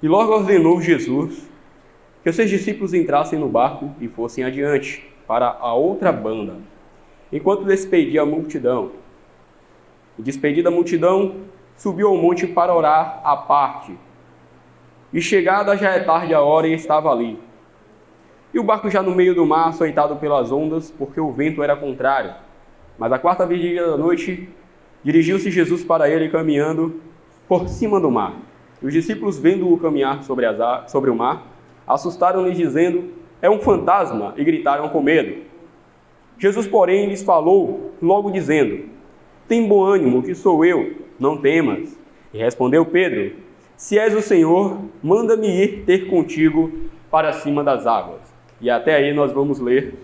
E logo ordenou Jesus que os seus discípulos entrassem no barco e fossem adiante, para a outra banda, enquanto despedia a multidão. E despedida a multidão, subiu ao monte para orar à parte. E chegada já é tarde a hora e estava ali. E o barco já no meio do mar, açoitado pelas ondas, porque o vento era contrário. Mas à quarta vigília da noite, dirigiu-se Jesus para ele, caminhando por cima do mar. E os discípulos, vendo-o caminhar sobre o mar, assustaram-lhes, dizendo: é um fantasma, e gritaram com medo. Jesus, porém, lhes falou, logo dizendo: tem bom ânimo, que sou eu, não temas. E respondeu Pedro: se és o Senhor, manda-me ir ter contigo para cima das águas. E até aí nós vamos ler.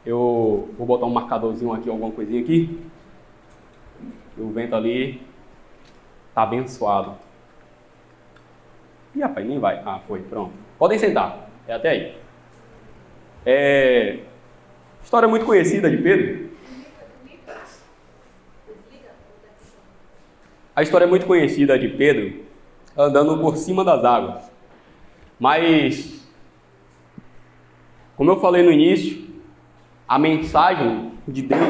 Eu vou botar um marcadorzinho aqui, alguma coisinha aqui. O vento ali está abençoado. Ih, rapaz, nem vai. Ah, foi, pronto. Podem sentar, é até aí. História muito conhecida de Pedro. A história é muito conhecida de Pedro andando por cima das águas. Mas, como eu falei no início, a mensagem de Deus,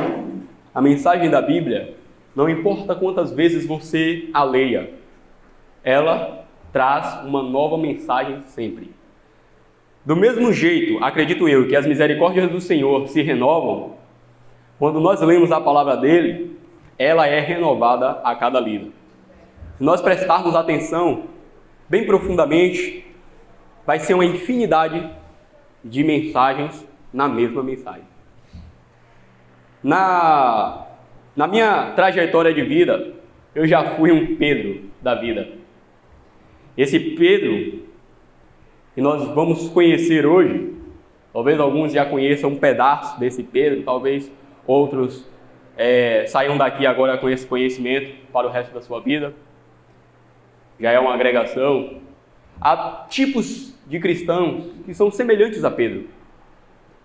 a mensagem da Bíblia, não importa quantas vezes você a leia, ela traz uma nova mensagem sempre. Do mesmo jeito, acredito eu, que as misericórdias do Senhor se renovam, quando nós lemos a palavra dele, ela é renovada a cada lida. Se nós prestarmos atenção bem profundamente, vai ser uma infinidade de mensagens na mesma mensagem. Na minha trajetória de vida, eu já fui um Pedro da vida. Esse Pedro que nós vamos conhecer hoje, talvez alguns já conheçam um pedaço desse Pedro, talvez outros saiam daqui agora com esse conhecimento para o resto da sua vida. Já é uma agregação. Há tipos de cristãos que são semelhantes a Pedro.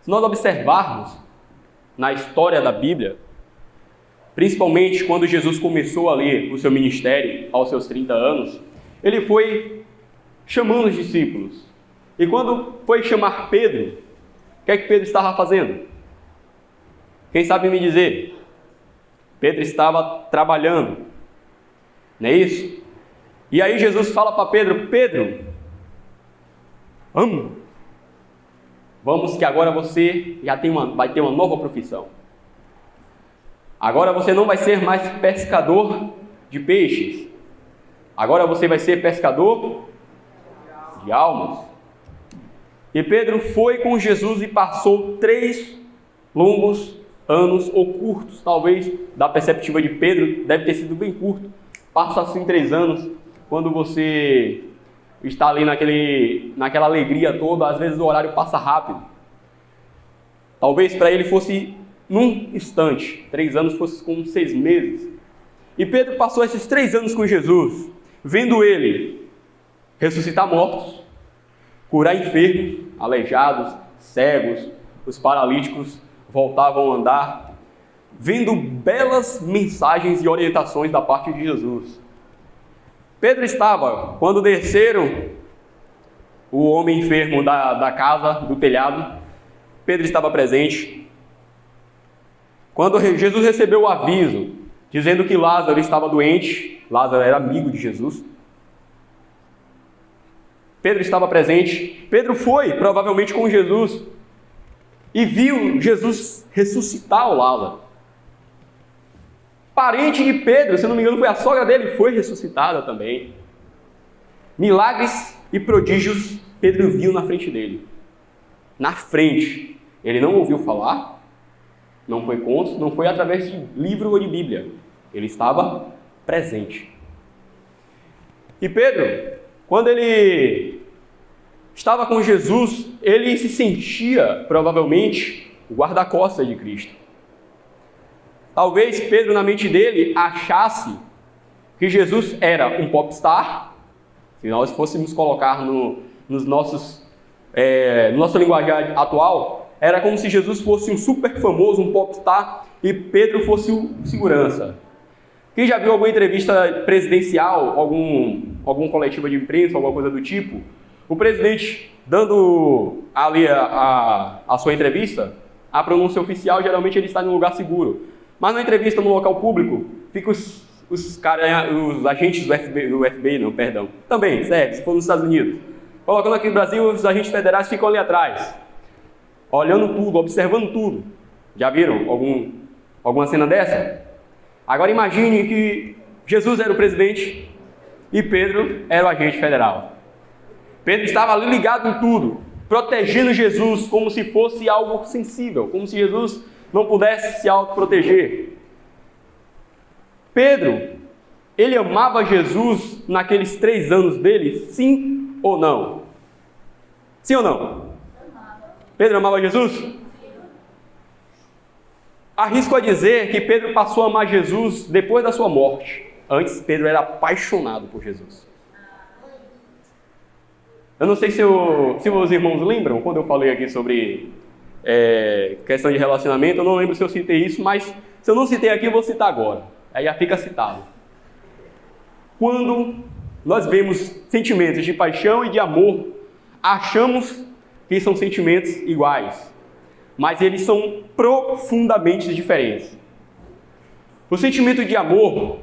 Se nós observarmos na história da Bíblia, principalmente quando Jesus começou a ler o seu ministério aos seus 30 anos, ele foi chamando os discípulos. E quando foi chamar Pedro, o que é que Pedro estava fazendo? Quem sabe me dizer? Pedro estava trabalhando, não é isso? E aí Jesus fala para Pedro: Pedro, vamos que agora você já vai ter uma nova profissão. Agora você não vai ser mais pescador de peixes. Agora você vai ser pescador de almas. E Pedro foi com Jesus e passou 3 longos anos, ou curtos, talvez, da perspectiva de Pedro, deve ter sido bem curto. Passa assim 3 anos, quando você está ali naquela alegria toda, às vezes o horário passa rápido. Talvez para ele fosse num instante, 3 anos fosse como 6 meses. E Pedro passou esses 3 anos com Jesus, vendo ele ressuscitar mortos, curar enfermos, aleijados, cegos, os paralíticos voltavam a andar, vendo belas mensagens e orientações da parte de Jesus. Pedro estava, quando desceram o homem enfermo da casa, do telhado, Pedro estava presente. Quando Jesus recebeu o aviso, dizendo que Lázaro estava doente, Lázaro era amigo de Jesus, Pedro estava presente. Pedro foi, provavelmente, com Jesus e viu Jesus ressuscitar o Lázaro. Parente de Pedro, se não me engano, foi a sogra dele, foi ressuscitada também. Milagres e prodígios Pedro viu na frente dele. Na frente. Ele não ouviu falar, não foi conto, não foi através de livro ou de Bíblia. Ele estava presente. E Pedro, quando ele estava com Jesus, ele se sentia, provavelmente, o guarda-costas de Cristo. Talvez Pedro, na mente dele, achasse que Jesus era um popstar. Se nós fôssemos colocar no nosso linguajar atual, era como se Jesus fosse um super famoso, um popstar, e Pedro fosse o segurança. Quem já viu alguma entrevista presidencial, algum coletivo de imprensa, alguma coisa do tipo, o presidente dando ali a sua entrevista, a pronúncia oficial, geralmente ele está em um lugar seguro. Mas na entrevista no local público, fica os agentes do FBI, também serve, se for nos Estados Unidos. Colocando aqui no Brasil, os agentes federais ficam ali atrás, olhando tudo, observando tudo. Já viram alguma cena dessa? Agora imagine que Jesus era o presidente e Pedro era o agente federal. Pedro estava ali ligado em tudo, protegendo Jesus como se fosse algo sensível, como se Jesus não pudesse se autoproteger. Pedro, ele amava Jesus naqueles 3 anos dele, sim ou não? Sim ou não? Pedro amava Jesus? Arrisco a dizer que Pedro passou a amar Jesus depois da sua morte. Antes, Pedro era apaixonado por Jesus. Eu não sei se os irmãos lembram, quando eu falei aqui sobre questão de relacionamento, eu não lembro se eu citei isso, mas se eu não citei aqui, eu vou citar agora. Aí já fica citado. Quando nós vemos sentimentos de paixão e de amor, achamos que são sentimentos iguais, mas eles são profundamente diferentes. O sentimento de amor,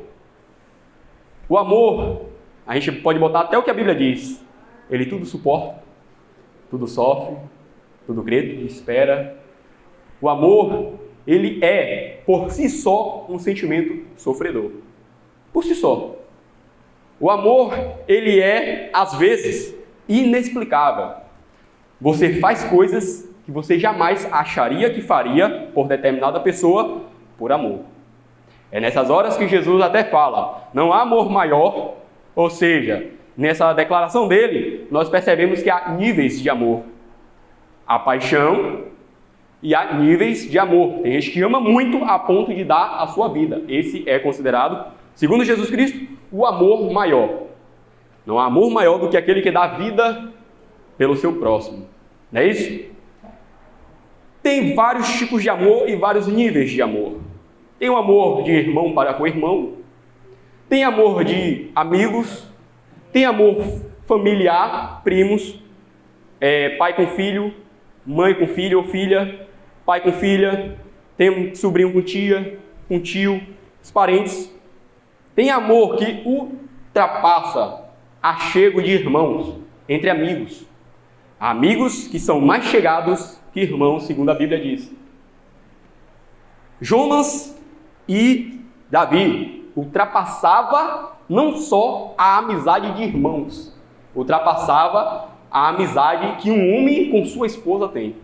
o amor, a gente pode botar até o que a Bíblia diz. Ele tudo suporta, tudo sofre, tudo crê, tudo espera. O amor, ele é, por si só, um sentimento sofredor. Por si só. O amor, ele é, às vezes, inexplicável. Você faz coisas que você jamais acharia que faria por determinada pessoa por amor. É nessas horas que Jesus até fala, não há amor maior, ou seja, nessa declaração dele, nós percebemos que há níveis de amor. Há paixão e há níveis de amor. Tem gente que ama muito a ponto de dar a sua vida. Esse é considerado, segundo Jesus Cristo, o amor maior. Não há amor maior do que aquele que dá a vida pelo seu próximo. Não é isso? Tem vários tipos de amor e vários níveis de amor. Tem o amor de irmão para com irmão. Tem amor de amigos. Tem amor familiar, primos, pai com filho, mãe com filho ou filha, pai com filha, tem um sobrinho com tia, com tio, os parentes. Tem amor que ultrapassa achego de irmãos, entre amigos. Amigos que são mais chegados que irmãos, segundo a Bíblia diz. Jonas e Davi ultrapassava não só a amizade de irmãos, ultrapassava a amizade que um homem com sua esposa tem.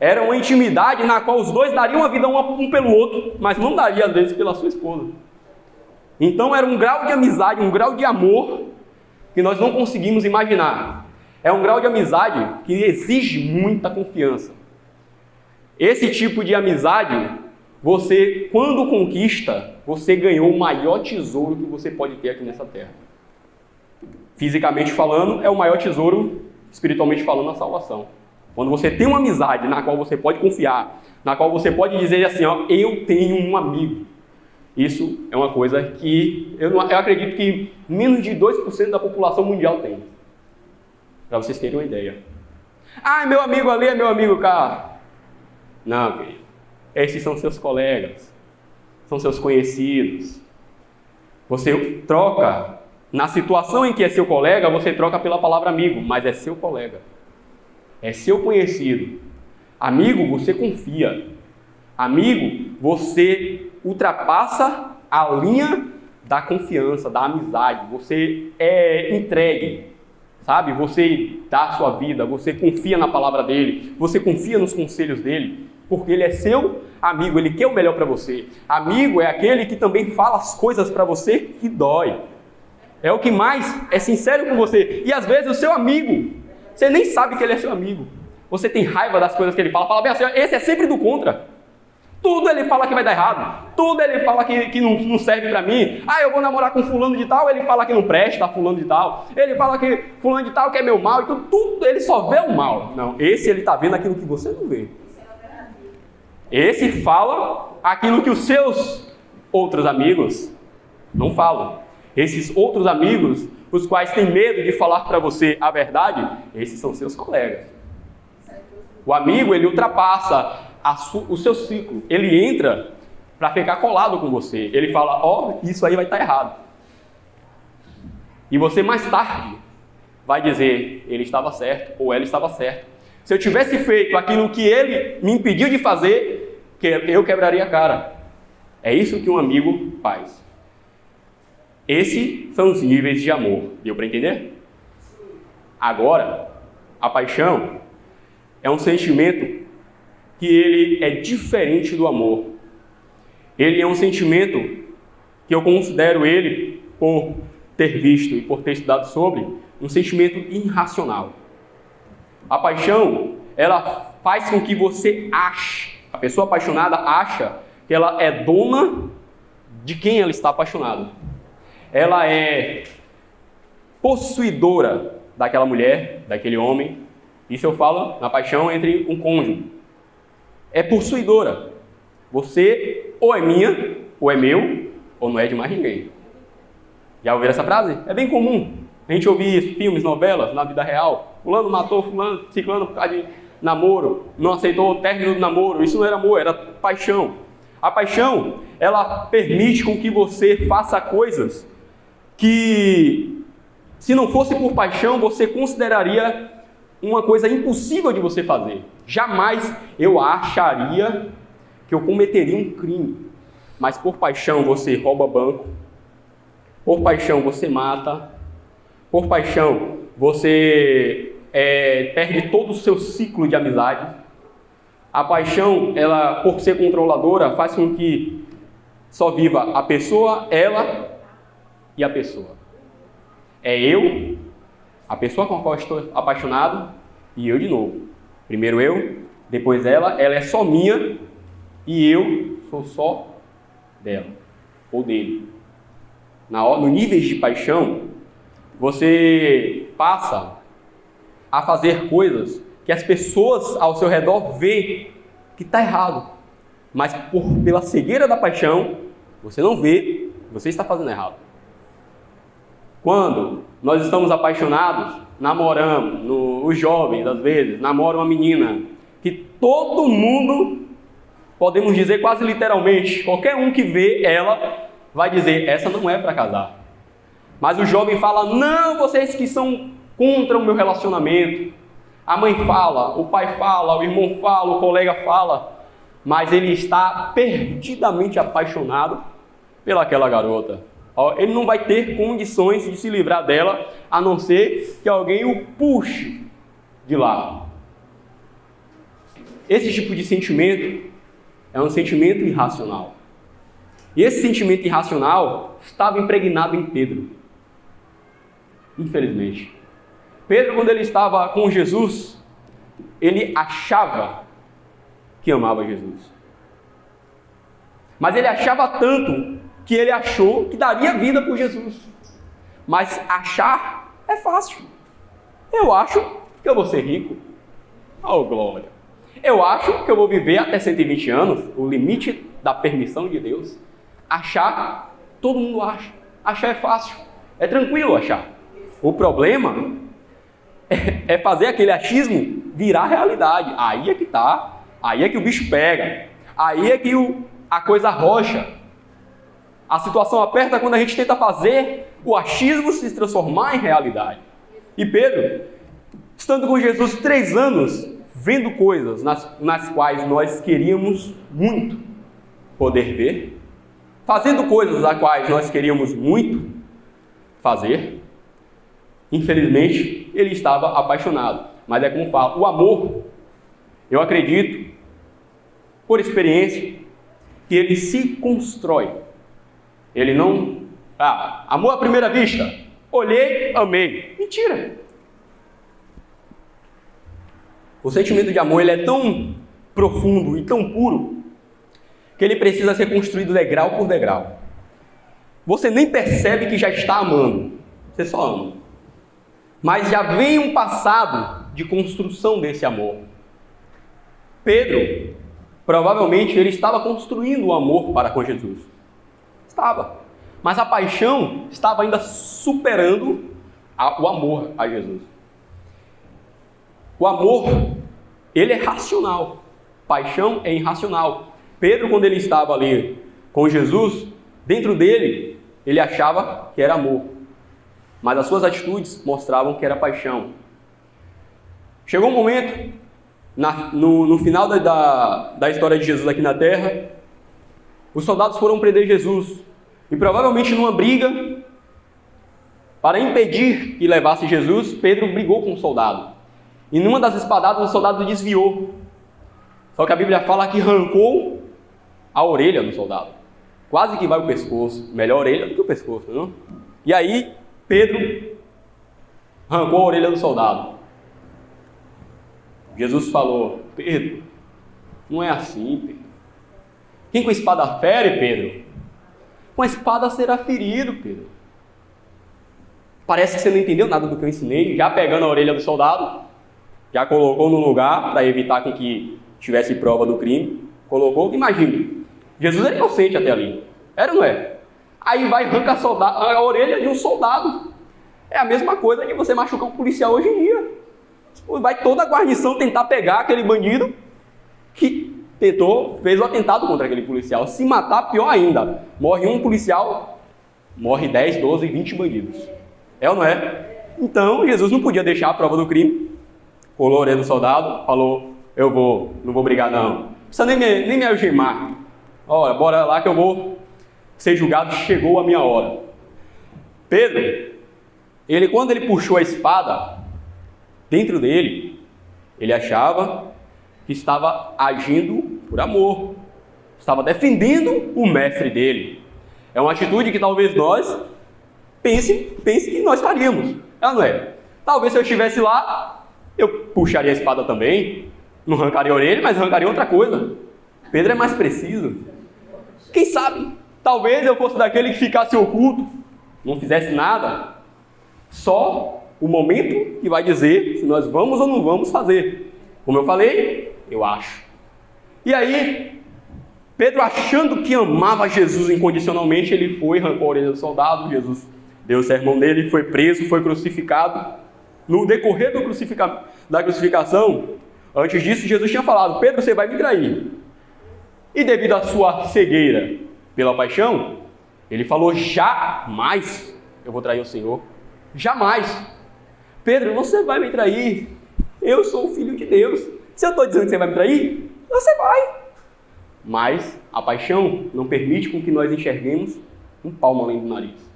Era uma intimidade na qual os dois dariam a vida um pelo outro, mas não daria às vezes pela sua esposa. Então era um grau de amizade, um grau de amor que nós não conseguimos imaginar. É um grau de amizade que exige muita confiança. Esse tipo de amizade, você, quando conquista, você ganhou o maior tesouro que você pode ter aqui nessa terra. Fisicamente falando, é o maior tesouro, espiritualmente falando, a salvação. Quando você tem uma amizade na qual você pode confiar, na qual você pode dizer assim, ó, eu tenho um amigo. Isso é uma coisa que eu acredito que menos de 2% da população mundial tem. Para vocês terem uma ideia. Ah, meu amigo ali é meu amigo cá. Não, querido. Esses são seus colegas. São seus conhecidos. Você troca. Na situação em que é seu colega, você troca pela palavra amigo, mas é seu colega. É seu conhecido. Amigo, você confia. Amigo, você ultrapassa a linha da confiança, da amizade. Você é entregue, sabe? Você dá a sua vida, você confia na palavra dele, você confia nos conselhos dele, porque ele é seu amigo, ele quer o melhor para você. Amigo é aquele que também fala as coisas para você que dói. É o que mais é sincero com você. E às vezes o seu amigo, você nem sabe que ele é seu amigo. Você tem raiva das coisas que ele fala. Fala bem assim, esse é sempre do contra. Tudo ele fala que vai dar errado. Tudo ele fala que não serve pra mim. Ah, eu vou namorar com fulano de tal, ele fala que não presta, fulano de tal. Ele fala que fulano de tal que é meu mal. Então tudo ele só vê o mal. Não, esse ele tá vendo aquilo que você não vê. Esse fala aquilo que os seus outros amigos não falam. Esses outros amigos, os quais têm medo de falar para você a verdade, esses são seus colegas. O amigo, ele ultrapassa o seu ciclo. Ele entra para ficar colado com você. Ele fala, isso aí vai estar errado. E você mais tarde vai dizer, ele estava certo ou ela estava certa. Se eu tivesse feito aquilo que ele me impediu de fazer, eu quebraria a cara. É isso que um amigo faz. Esses são os níveis de amor. Deu para entender? Agora, a paixão é um sentimento que ele é diferente do amor. Ele é um sentimento que eu considero ele, por ter visto e por ter estudado sobre, um sentimento irracional. A paixão, ela faz com que você ache, a pessoa apaixonada acha que ela é dona de quem ela está apaixonada. Ela é possuidora daquela mulher, daquele homem. Isso eu falo na paixão entre um cônjuge. É possuidora. Você ou é minha, ou é meu, ou não é de mais ninguém. Já ouviram essa frase? É bem comum. A gente ouvir filmes, novelas, na vida real. Fulano matou fulano, ciclano por causa de namoro. Não aceitou o término do namoro. Isso não era amor, era paixão. A paixão, ela permite com que você faça coisas que, se não fosse por paixão, você consideraria uma coisa impossível de você fazer. Jamais eu acharia que eu cometeria um crime. Mas por paixão você rouba banco, por paixão você mata, por paixão você perde todo o seu ciclo de amizade. A paixão, ela, por ser controladora, faz com que só viva a pessoa, ela e a pessoa. É eu, a pessoa com a qual estou apaixonado, e eu de novo. Primeiro eu, depois ela é só minha, e eu sou só dela, ou dele. No nível de paixão, você passa a fazer coisas que as pessoas ao seu redor veem que está errado. Mas pela cegueira da paixão, você não vê, você está fazendo errado. Quando nós estamos apaixonados, namoramos, os jovens às vezes, namoram uma menina, que todo mundo, podemos dizer quase literalmente, qualquer um que vê ela, vai dizer, essa não é para casar. Mas o jovem fala, não, vocês que são contra o meu relacionamento. A mãe fala, o pai fala, o irmão fala, o colega fala, mas ele está perdidamente apaixonado pelaquela garota. Ele não vai ter condições de se livrar dela, a não ser que alguém o puxe de lá. Esse tipo de sentimento é um sentimento irracional. E esse sentimento irracional estava impregnado em Pedro. Infelizmente. Pedro, quando ele estava com Jesus, ele achava que amava Jesus. Mas ele achava tanto que ele achou que daria vida por Jesus. Mas achar é fácil. Eu acho que eu vou ser rico. Oh, glória! Eu acho que eu vou viver até 120 anos, o limite da permissão de Deus. Achar, todo mundo acha. Achar é fácil. É tranquilo achar. O problema é fazer aquele achismo virar realidade. Aí é que tá. Aí é que o bicho pega. Aí é que a coisa rocha. A situação aperta quando a gente tenta fazer o achismo se transformar em realidade. E Pedro, estando com Jesus 3 anos, vendo coisas nas quais nós queríamos muito poder ver, fazendo coisas nas quais nós queríamos muito fazer, infelizmente, ele estava apaixonado. Mas é como falo, o amor, eu acredito, por experiência, que ele se constrói. Ele não... amor à primeira vista. Olhei, amei. Mentira. O sentimento de amor ele é tão profundo e tão puro que ele precisa ser construído degrau por degrau. Você nem percebe que já está amando. Você só ama. Mas já vem um passado de construção desse amor. Pedro, provavelmente, ele estava construindo o amor para com Jesus. Estava. Mas a paixão estava ainda superando o amor a Jesus. O amor, ele é racional. Paixão é irracional. Pedro, quando ele estava ali com Jesus, dentro dele, ele achava que era amor. Mas as suas atitudes mostravam que era paixão. Chegou um momento, no final da história de Jesus aqui na terra, os soldados foram prender Jesus. E provavelmente numa briga, para impedir que levasse Jesus, Pedro brigou com um soldado. E numa das espadadas, o soldado desviou. Só que a Bíblia fala que arrancou a orelha do soldado. Quase que vai o pescoço. Melhor a orelha do que o pescoço, não? E aí, Pedro arrancou a orelha do soldado. Jesus falou: Pedro, não é assim, Pedro. Quem com a espada fere, Pedro, com a espada será ferido, Pedro. Parece que você não entendeu nada do que eu ensinei. Já pegando a orelha do soldado, já colocou no lugar para evitar com que tivesse prova do crime. Colocou, imagine, Jesus era inocente até ali. Era ou não é? Aí vai e arranca a orelha de um soldado. É a mesma coisa que você machucar um policial hoje em dia. Vai toda a guarnição tentar pegar aquele bandido que fez o atentado contra aquele policial. Se matar, pior ainda. Morre um policial, morre 10, 12, 20 bandidos. É ou não é? Então, Jesus não podia deixar a prova do crime. Colou a orelha do soldado, falou: não vou brigar não. Não precisa nem me algemar. Olha, bora lá que eu vou ser julgado, chegou a minha hora. Pedro, quando ele puxou a espada, dentro dele, ele achava que estava agindo por amor. Estava defendendo o mestre dele. É uma atitude que talvez nós pense que nós faríamos. Não é? Talvez se eu estivesse lá, eu puxaria a espada também. Não arrancaria a orelha, mas arrancaria outra coisa. Pedro é mais preciso. Quem sabe, talvez eu fosse daquele que ficasse oculto, não fizesse nada. Só o momento que vai dizer se nós vamos ou não vamos fazer. Como eu falei, eu acho. E aí, Pedro, achando que amava Jesus incondicionalmente, ele foi, arrancou a orelha do soldado. Jesus deu o sermão dele, foi preso, foi crucificado. No decorrer da crucificação, antes disso, Jesus tinha falado: Pedro, você vai me trair. E devido à sua cegueira pela paixão, ele falou: jamais eu vou trair o Senhor. Jamais. Pedro, você vai me trair. Eu sou o Filho de Deus. Se eu estou dizendo que você vai me trair, você vai. Mas a paixão não permite com que nós enxerguemos um palmo além do nariz.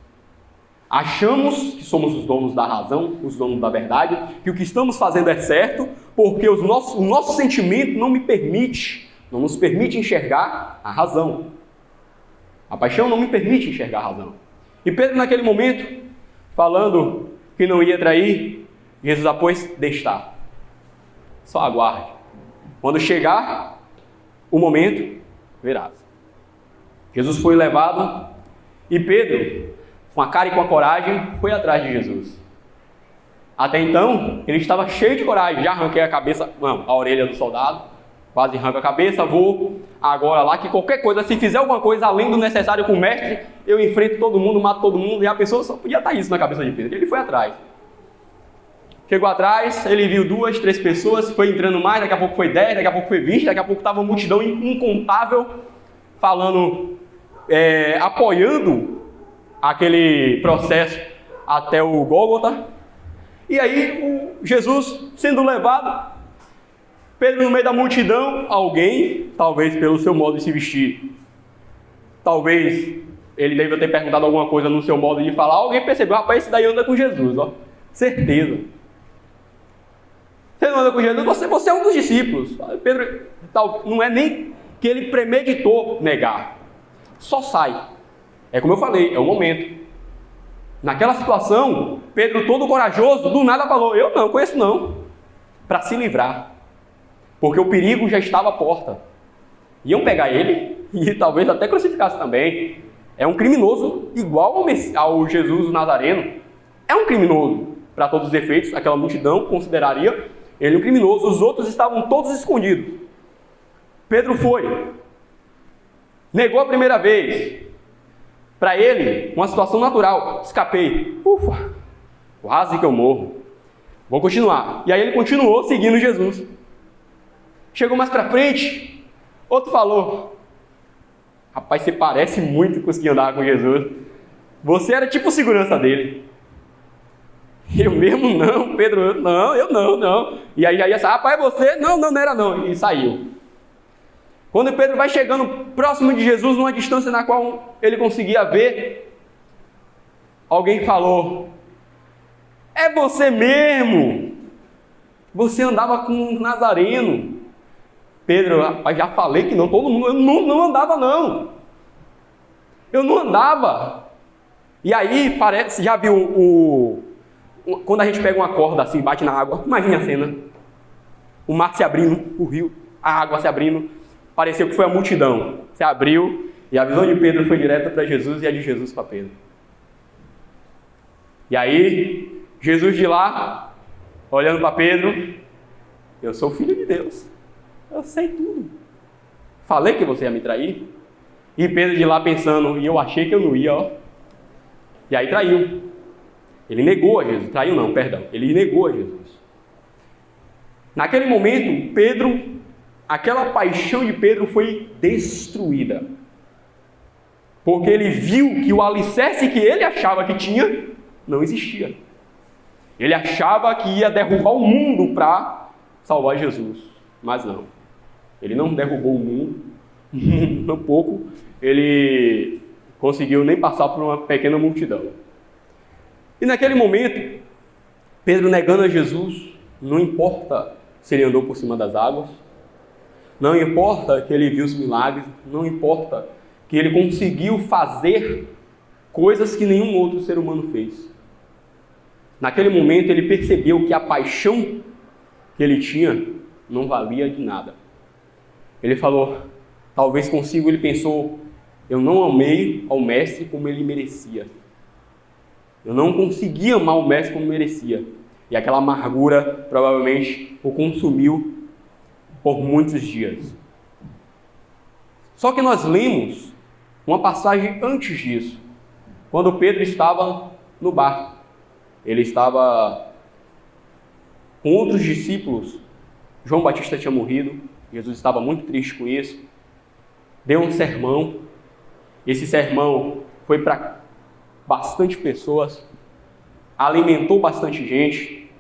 Achamos que somos os donos da razão, os donos da verdade, que o que estamos fazendo é certo, porque o nosso sentimento não nos permite enxergar a razão. A paixão não me permite enxergar a razão. E Pedro, naquele momento, falando que não ia trair, Jesus após: deixe estar. Só aguarde. Quando chegar o momento, verás. Jesus foi levado e Pedro, com a cara e com a coragem, foi atrás de Jesus. Até então, ele estava cheio de coragem. Já arranquei a orelha do soldado, quase arranca a cabeça, vou agora lá, que qualquer coisa, se fizer alguma coisa além do necessário com o mestre, eu enfrento todo mundo, mato todo mundo. E a pessoa só podia estar isso na cabeça de Pedro. Ele foi atrás. Chegou atrás, ele viu 2, 3 pessoas, foi entrando mais, daqui a pouco foi 10, daqui a pouco foi 20, daqui a pouco estava uma multidão incontável, falando, apoiando aquele processo até o Gólgota. E aí, Jesus sendo levado, Pedro no meio da multidão, alguém, talvez pelo seu modo de se vestir, talvez ele deve ter perguntado alguma coisa no seu modo de falar, alguém percebeu: rapaz, esse daí anda com Jesus, ó, certeza. Você não anda com Jesus, você é um dos discípulos. Pedro, não é nem que ele premeditou negar, só sai. É como eu falei, é o momento. Naquela situação, Pedro, todo corajoso, do nada falou: eu não conheço não, para se livrar, porque o perigo já estava à porta. Iam pegar ele e talvez até crucificasse também. É um criminoso igual ao Jesus Nazareno. É um criminoso para todos os efeitos. Aquela multidão consideraria ele um criminoso. Os outros estavam todos escondidos. Pedro foi, negou a primeira vez. Para ele, uma situação natural. Escapei. Ufa, quase que eu morro. Vou continuar. E aí ele continuou seguindo Jesus. Chegou mais para frente, outro falou: rapaz, você parece muito conseguir andar com Jesus. Você era tipo o segurança dele. Eu mesmo não, Pedro, eu não. E aí já ia sair: rapaz, você? Não era não. E saiu. Quando Pedro vai chegando próximo de Jesus, numa distância na qual ele conseguia ver, alguém falou: é você mesmo? Você andava com um nazareno. Pedro: rapaz, já falei que não, todo mundo, eu não andava não. Eu não andava. E aí, parece, já viu quando a gente pega uma corda assim, bate na água, imagina a cena. O mar se abrindo, o rio, a água se abrindo. Pareceu que foi a multidão. Se abriu e a visão de Pedro foi direta para Jesus e a de Jesus para Pedro. E aí, Jesus de lá, olhando para Pedro: eu sou filho de Deus. Eu sei tudo. Falei que você ia me trair. E Pedro de lá pensando: e eu achei que eu não ia, ó. E aí traiu. Ele negou a Jesus. Traiu não, perdão. Ele negou a Jesus. Naquele momento, aquela paixão de Pedro foi destruída. Porque ele viu que o alicerce que ele achava que tinha, não existia. Ele achava que ia derrubar o mundo para salvar Jesus. Mas não. Ele não derrubou o mundo. Um pouco. Ele conseguiu nem passar por uma pequena multidão. E naquele momento, Pedro negando a Jesus, não importa se ele andou por cima das águas, não importa que ele viu os milagres, não importa que ele conseguiu fazer coisas que nenhum outro ser humano fez. Naquele momento ele percebeu que a paixão que ele tinha não valia de nada. Ele falou: talvez consigo, ele pensou: eu não amei ao mestre como ele merecia. Eu não consegui amar o mestre como merecia. E aquela amargura provavelmente o consumiu por muitos dias. Só que nós lemos uma passagem antes disso, quando Pedro estava no barco. Ele estava com outros discípulos. João Batista tinha morrido. Jesus estava muito triste com isso. Deu um sermão. Esse sermão foi para bastante pessoas, alimentou bastante gente.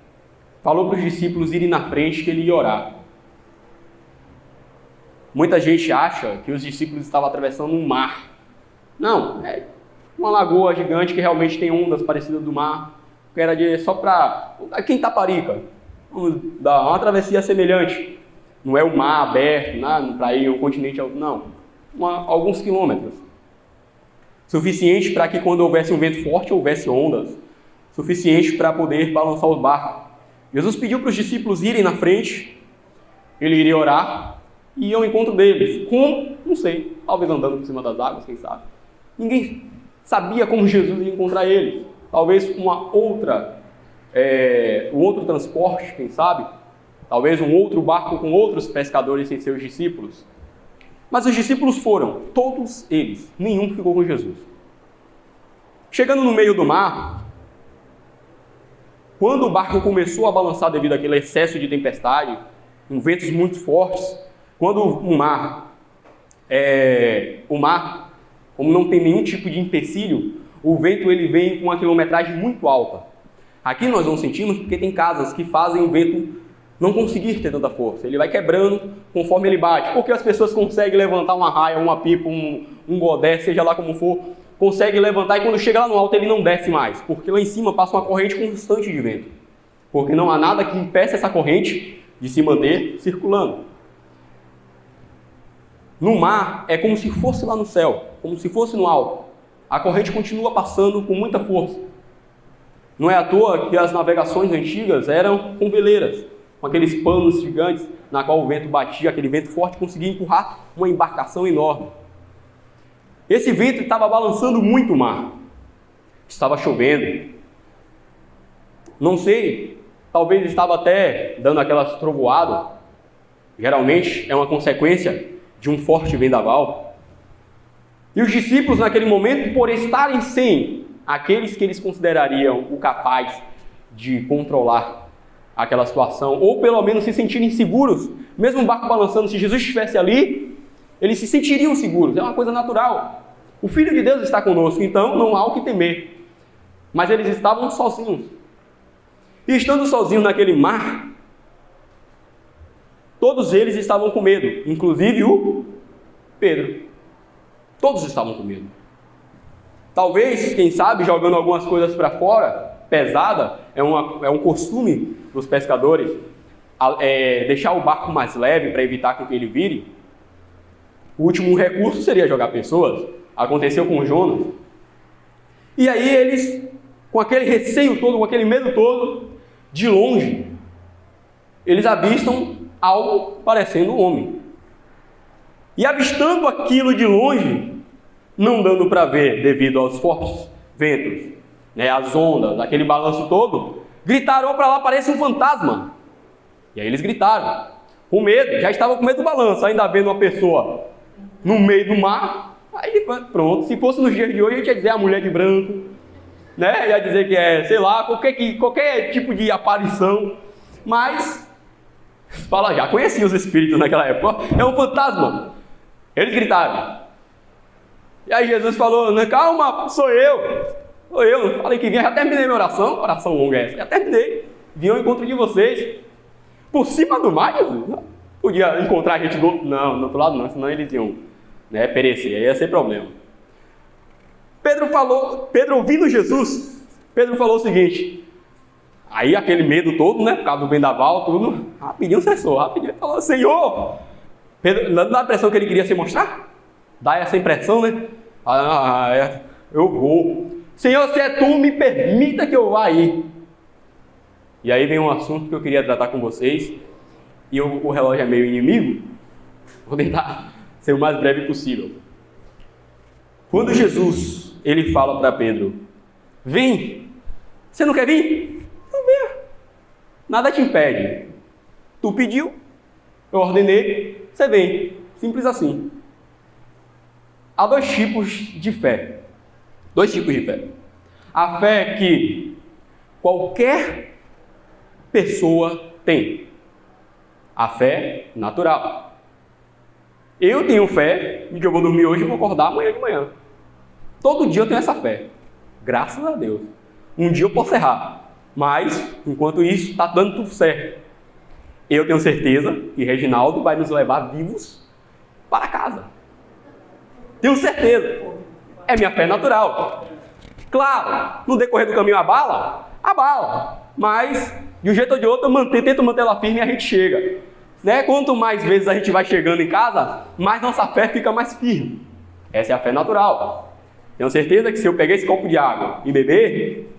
Falou para os discípulos irem na frente que ele ia orar. Muita gente acha que os discípulos estavam atravessando um mar. Não, é uma lagoa gigante que realmente tem ondas parecidas do mar, que era só para... aqui em Taparica, vamos dar uma travessia semelhante. Não é o mar aberto, para ir um continente, não. Alguns quilômetros. Suficiente para que quando houvesse um vento forte, houvesse ondas. Suficiente para poder balançar o barco. Jesus pediu para os discípulos irem na frente. Ele iria orar e ir ao encontro deles. Como? Não sei. Talvez andando por cima das águas, quem sabe. Ninguém sabia como Jesus ia encontrar eles. Talvez um outro transporte, quem sabe. Talvez um outro barco com outros pescadores sem seus discípulos. Mas os discípulos foram, todos eles, nenhum ficou com Jesus. Chegando no meio do mar, quando o barco começou a balançar devido àquele excesso de tempestade, com ventos muito fortes, quando o mar, como não tem nenhum tipo de empecilho, o vento ele vem com uma quilometragem muito alta. Aqui nós não sentimos porque tem casas que fazem o vento não conseguir ter tanta força. Ele vai quebrando conforme ele bate. Porque as pessoas conseguem levantar uma raia, uma pipa, um godé, seja lá como for, consegue levantar e quando chega lá no alto ele não desce mais. Porque lá em cima passa uma corrente constante de vento. Porque não há nada que impeça essa corrente de se manter circulando. No mar é como se fosse lá no céu, como se fosse no alto. A corrente continua passando com muita força. Não é à toa que as navegações antigas eram com veleiras, com aqueles panos gigantes na qual o vento batia, aquele vento forte conseguia empurrar uma embarcação enorme. Esse vento estava balançando muito o mar. Estava chovendo. Não sei, talvez estava até dando aquelas trovoadas. Geralmente é uma consequência de um forte vendaval. E os discípulos, naquele momento, por estarem sem aqueles que eles considerariam o capaz de controlar aquela situação, ou pelo menos se sentirem seguros, mesmo o barco balançando, se Jesus estivesse ali, eles se sentiriam seguros, é uma coisa natural. O Filho de Deus está conosco, então não há o que temer. Mas eles estavam sozinhos. E estando sozinhos naquele mar, todos eles estavam com medo, inclusive o Pedro. Todos estavam com medo. Talvez, quem sabe, jogando algumas coisas para fora, pesada, é um costume dos pescadores, deixar o barco mais leve para evitar que ele vire. O último recurso seria jogar pessoas. Aconteceu com Jonas. E aí eles, com aquele receio todo, com aquele medo todo, de longe, eles avistam algo parecendo um homem. E avistando aquilo de longe, não dando para ver devido aos fortes ventos, as ondas, aquele balanço todo, gritaram para lá, parece um fantasma. E aí eles gritaram, com medo, já estavam com medo do balanço, ainda vendo uma pessoa no meio do mar. Aí pronto, se fosse nos dias de hoje, a gente ia dizer a mulher de branco, ia dizer que é, sei lá, qualquer tipo de aparição. Mas, já conhecia os espíritos naquela época, é um fantasma. Eles gritaram. E aí Jesus falou, calma, sou eu. Falei que vinha, já terminei minha oração longa essa, já terminei. Vim ao encontro de vocês. Por cima do mar, Jesus? Não podia encontrar a gente do outro lado não, senão eles iam perecer, aí ia ser problema. Pedro ouvindo Jesus, Pedro falou o seguinte, aí aquele medo todo, por causa do vendaval, tudo, rapidinho cessou, rapidinho falou, Senhor, Pedro, não dá a impressão que ele queria se mostrar? Dá essa impressão, eu vou. Senhor, se é tu, me permita que eu vá aí. E aí vem um assunto que eu queria tratar com vocês, e o relógio é meio inimigo, vou tentar ser o mais breve possível. Quando Jesus, ele fala para Pedro, vem, você não quer vir? Então venha, nada te impede. Tu pediu, eu ordenei, você vem, simples assim. Há dois tipos de fé. A fé que qualquer pessoa tem. A fé natural. Eu tenho fé de que eu vou dormir hoje e vou acordar amanhã de manhã. Todo dia eu tenho essa fé. Graças a Deus. Um dia eu posso errar. Mas, enquanto isso, está dando tudo certo. Eu tenho certeza que Reginaldo vai nos levar vivos para casa. Tenho certeza. É minha fé natural. Claro, no decorrer do caminho abala. Mas, de um jeito ou de outro, eu tento manter ela firme e a gente chega. Quanto mais vezes a gente vai chegando em casa, mais nossa fé fica mais firme. Essa é a fé natural. Tenho certeza que se eu pegar esse copo de água e beber,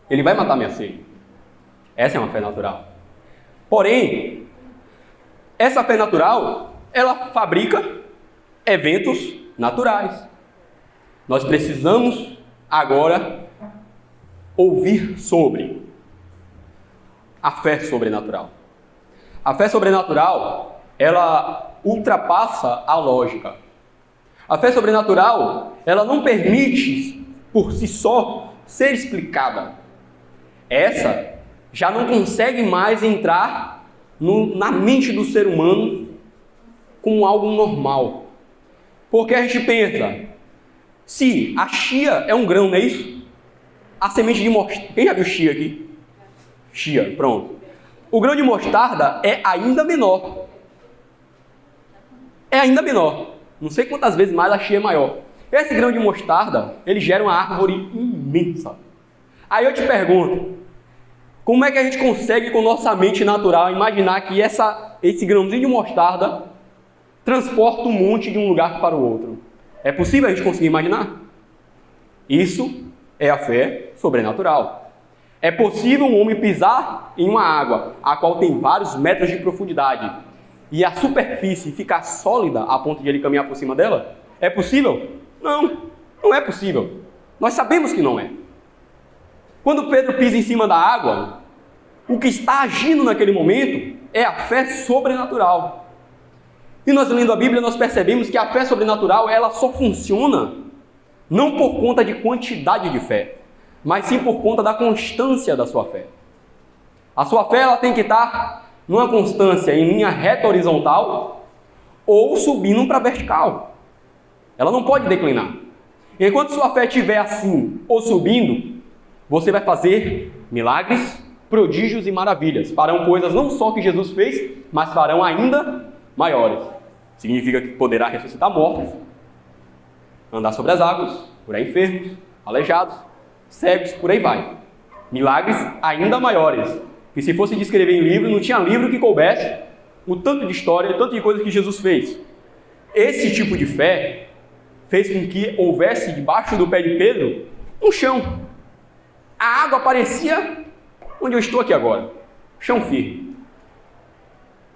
ele vai matar minha sede. Essa é uma fé natural. Porém, essa fé natural, ela fabrica eventos naturais. Nós precisamos agora ouvir sobre a fé sobrenatural. A fé sobrenatural, ela ultrapassa a lógica. A fé sobrenatural, ela não permite, por si só, ser explicada. Essa já não consegue mais entrar na mente do ser humano como algo normal. Porque a gente pensa, se a chia é um grão, não é isso? A semente de mostarda, quem já viu chia aqui? Chia, pronto. O grão de mostarda é ainda menor. Não sei quantas vezes mais a chia é maior. Esse grão de mostarda, ele gera uma árvore imensa. Aí eu te pergunto, como é que a gente consegue com nossa mente natural imaginar que esse grãozinho de mostarda transporta um monte de um lugar para o outro? É possível a gente conseguir imaginar? Isso é a fé sobrenatural. É possível um homem pisar em uma água, a qual tem vários metros de profundidade, e a superfície ficar sólida a ponto de ele caminhar por cima dela? É possível? Não é possível. Nós sabemos que não é. Quando Pedro pisa em cima da água, o que está agindo naquele momento é a fé sobrenatural. E nós lendo a Bíblia, nós percebemos que a fé sobrenatural, ela só funciona não por conta de quantidade de fé, mas sim por conta da constância da sua fé. A sua fé, ela tem que estar numa constância em linha reta horizontal ou subindo para vertical. Ela não pode declinar. Enquanto sua fé estiver assim ou subindo, você vai fazer milagres, prodígios e maravilhas. Farão coisas não só que Jesus fez, mas farão ainda maiores. Significa que poderá ressuscitar mortos, andar sobre as águas, curar enfermos, aleijados, cegos, por aí vai. Milagres ainda maiores. Que se fosse descrever em livro, não tinha livro que coubesse o tanto de história, o tanto de coisas que Jesus fez. Esse tipo de fé fez com que houvesse debaixo do pé de Pedro um chão. A água parecia onde eu estou aqui agora, chão firme.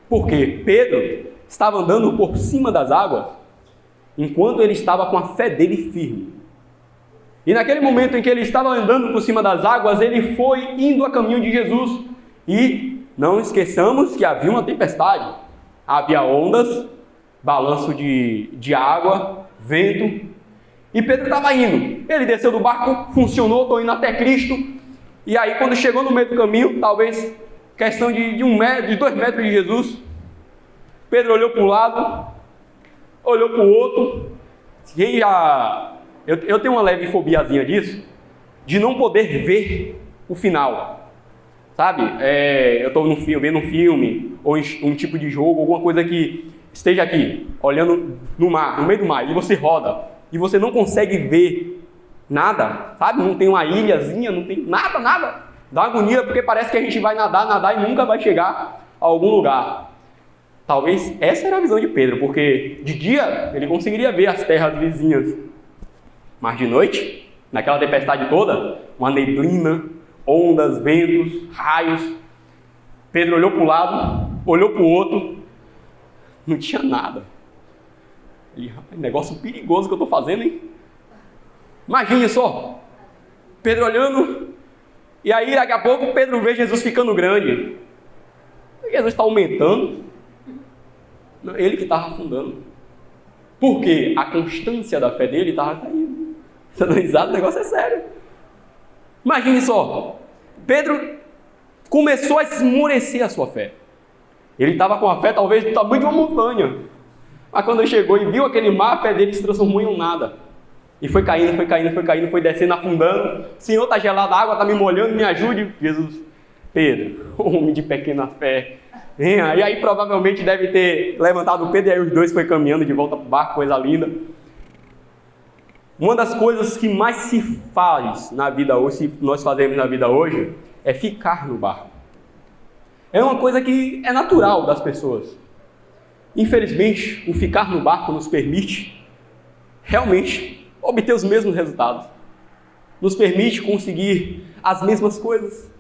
Porque Pedro estava andando por cima das águas, enquanto ele estava com a fé dele firme. E naquele momento em que ele estava andando por cima das águas, ele foi indo a caminho de Jesus. E não esqueçamos que havia uma tempestade. Havia ondas, balanço de água, vento. E Pedro estava indo. Ele desceu do barco, funcionou, estou indo até Cristo. E aí quando chegou no meio do caminho, talvez questão de 2 metros de Jesus, Pedro olhou para um lado, olhou para o outro. Eu tenho uma leve fobiazinha disso, de não poder ver o final. Sabe? Eu estou vendo um filme, ou um tipo de jogo, alguma coisa que esteja aqui, olhando no mar, no meio do mar, e você roda, e você não consegue ver nada, sabe? Não tem uma ilhazinha, não tem nada. Dá agonia, porque parece que a gente vai nadar e nunca vai chegar a algum lugar. Talvez essa era a visão de Pedro, porque de dia ele conseguiria ver as terras vizinhas, mas de noite, naquela tempestade toda, uma neblina, ondas, ventos, raios. Pedro olhou para um lado, olhou para o outro, não tinha nada. Negócio perigoso que eu estou fazendo, hein? Imagine só, Pedro olhando, e aí daqui a pouco Pedro vê Jesus ficando grande. Jesus está aumentando, ele que estava afundando. Por quê? A constância da fé dele estava caindo. Você está dando risada? O negócio é sério. Imagine só, Pedro começou a esmorecer a sua fé. Ele estava com a fé talvez do tamanho de uma montanha. Mas quando ele chegou e viu aquele mar, a fé dele se transformou em um nada. E foi caindo, foi descendo, afundando. Senhor, está gelada a água, está me molhando, me ajude. Jesus, Pedro, homem de pequena fé, venha. E aí provavelmente deve ter levantado o Pedro, e aí os dois foi caminhando de volta para o barco, coisa linda. Uma das coisas que mais se faz na vida hoje, se nós fazemos na vida hoje, é ficar no barco. É uma coisa que é natural das pessoas. Infelizmente, o ficar no barco nos permite realmente obter os mesmos resultados. Nos permite conseguir as mesmas coisas.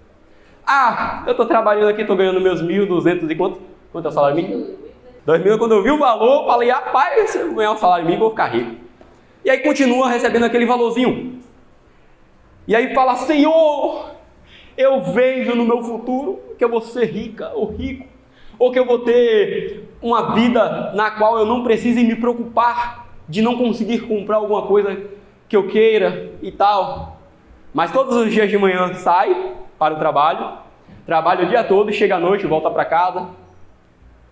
Eu estou trabalhando aqui, estou ganhando meus 1.200 e quanto? Quanto é o salário mínimo? 2.000. Quando eu vi o valor, falei, rapaz, se eu ganhar um salário mínimo, eu vou ficar rico. E aí continua recebendo aquele valorzinho. E aí fala, Senhor, eu vejo no meu futuro que eu vou ser rica ou rico, ou que eu vou ter uma vida na qual eu não precise me preocupar de não conseguir comprar alguma coisa que eu queira e tal. Mas todos os dias de manhã sai para o trabalho, trabalha o dia todo e chega à noite, volta para casa,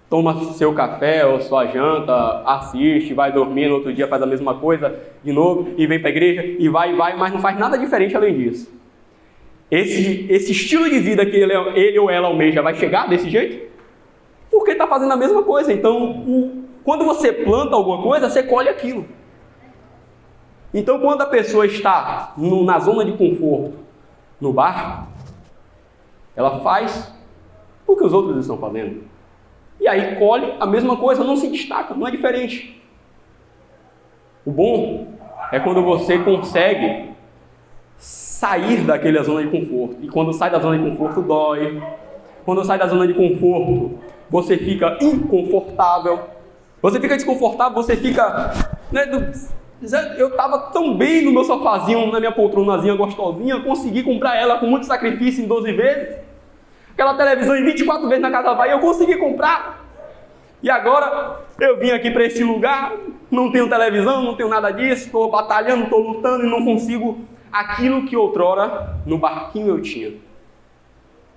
toma seu café ou sua janta, assiste, vai dormir, no outro dia faz a mesma coisa de novo e vem para a igreja e vai, mas não faz nada diferente além disso. Esse estilo de vida que ele ou ela almeja vai chegar desse jeito? Porque está fazendo a mesma coisa. Então, quando você planta alguma coisa, você colhe aquilo. Então, quando a pessoa está na zona de conforto, no barco, ela faz o que os outros estão fazendo. E aí colhe a mesma coisa, não se destaca, não é diferente. O bom é quando você consegue sair daquela zona de conforto. E quando sai da zona de conforto, dói. Quando sai da zona de conforto, você fica inconfortável. Você fica desconfortável, você fica... Eu estava tão bem no meu sofazinho, na minha poltronazinha gostosinha, consegui comprar ela com muito sacrifício em 12 vezes. Aquela televisão em 24 vezes na casa da Bahia, eu consegui comprar. E agora eu vim aqui para esse lugar, não tenho televisão, não tenho nada disso, estou batalhando, estou lutando e não consigo aquilo que outrora no barquinho eu tinha.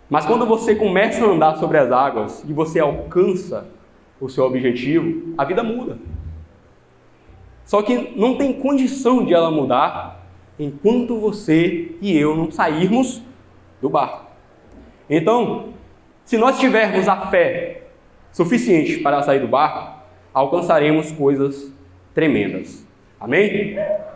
Mas quando você começa a andar sobre as águas e você alcança o seu objetivo, a vida muda. Só que não tem condição de ela mudar enquanto você e eu não sairmos do barco. Então, se nós tivermos a fé suficiente para sair do barco, alcançaremos coisas tremendas. Amém?